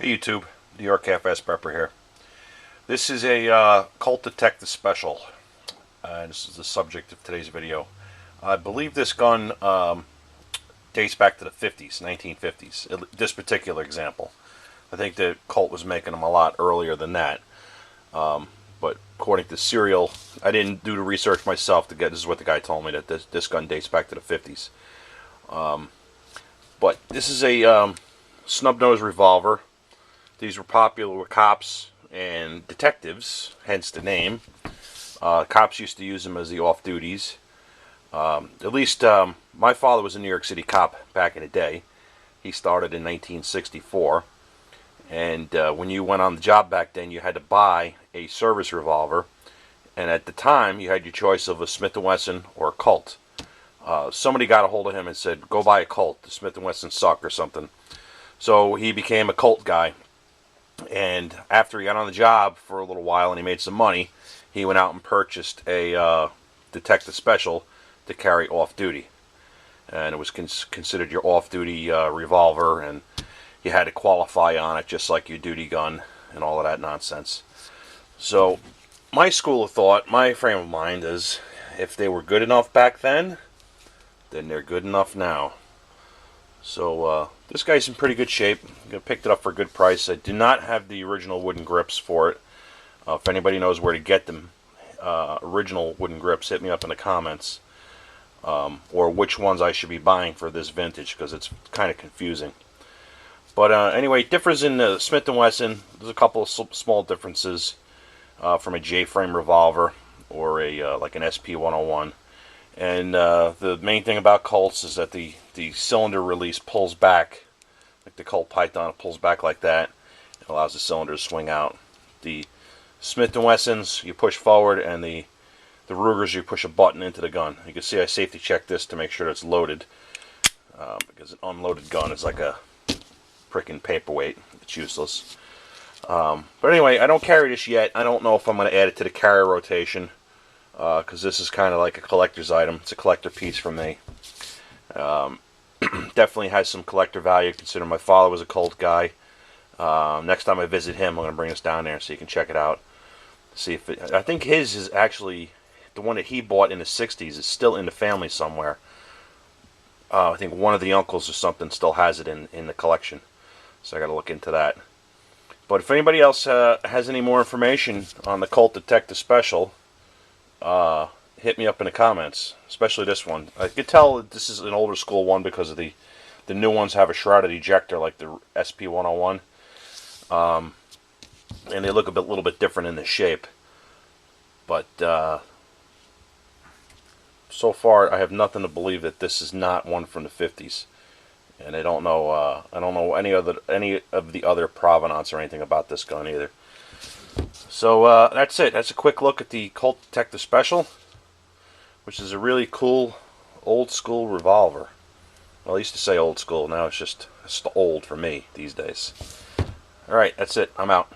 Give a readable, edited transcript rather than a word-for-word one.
Hey YouTube, New York FS Prepper here. This is a Colt Detective Special. This is the subject of today's video. I believe this gun dates back to the 50s, 1950s. This particular example. I think that Colt was making them a lot earlier than that. But according to serial, I didn't do the research myself to get. This is what the guy told me, that this gun dates back to the 50s. But this is a snub-nosed revolver. These were popular with cops and detectives, hence the name. Cops used to use them as the off-duties. At least my father was a New York City cop back in the day. He started in 1964. And when you went on the job back then, you had to buy a service revolver. And at the time, you had your choice of a Smith & Wesson or a Colt. Somebody got a hold of him and said, go buy a Colt. The Smith & Wesson suck or something. So he became a Colt guy. And after he got on the job for a little while and he made some money, he went out and purchased a Detective Special to carry off-duty. And it was considered your off-duty revolver, and you had to qualify on it just like your duty gun and all of that nonsense. So my school of thought, my frame of mind is, if they were good enough back then they're good enough now. So this guy's in pretty good shape. I picked it up for a good price. I do not have the original wooden grips for it. If anybody knows where to get them, original wooden grips, hit me up in the comments. Or which ones I should be buying for this vintage, because it's kind of confusing. But anyway, it differs in the Smith & Wesson. There's a couple of small differences from a J-frame revolver or a like an SP-101. And the main thing about Colts is that the cylinder release pulls back, like the Colt Python, it pulls back like that. It allows the cylinder to swing out. The Smith & Wessons, you push forward, and the Rugers, you push a button into the gun. You can see I safety checked this to make sure that it's loaded, because an unloaded gun is like a frickin' paperweight. It's useless. But anyway, I don't carry this yet. I don't know if I'm going to add it to the carrier rotation, because this is kind of like a collector's item. It's a collector piece for me. Definitely has some collector value, considering my father was a Colt guy. Next time I visit him, I'm going to bring this down there so you can check it out. See if it, I think his is actually, the one that he bought in the 60s is still in the family somewhere. I think one of the uncles or something still has it in the collection. So I got to look into that. But if anybody else has any more information on the Colt Detective Special, hit me up in the comments, especially this one. I could tell that this is an older school one because of the new ones have a shrouded ejector like the SP-101. And they look a little bit different in the shape. But so far I have nothing to believe that this is not one from the 50s. And I don't know any of the other provenance or anything about this gun either. So that's it. That's a quick look at the Colt Detective Special, which is a really cool old school revolver. Well, I used to say old school. Now it's just old for me these days. Alright, that's it. I'm out.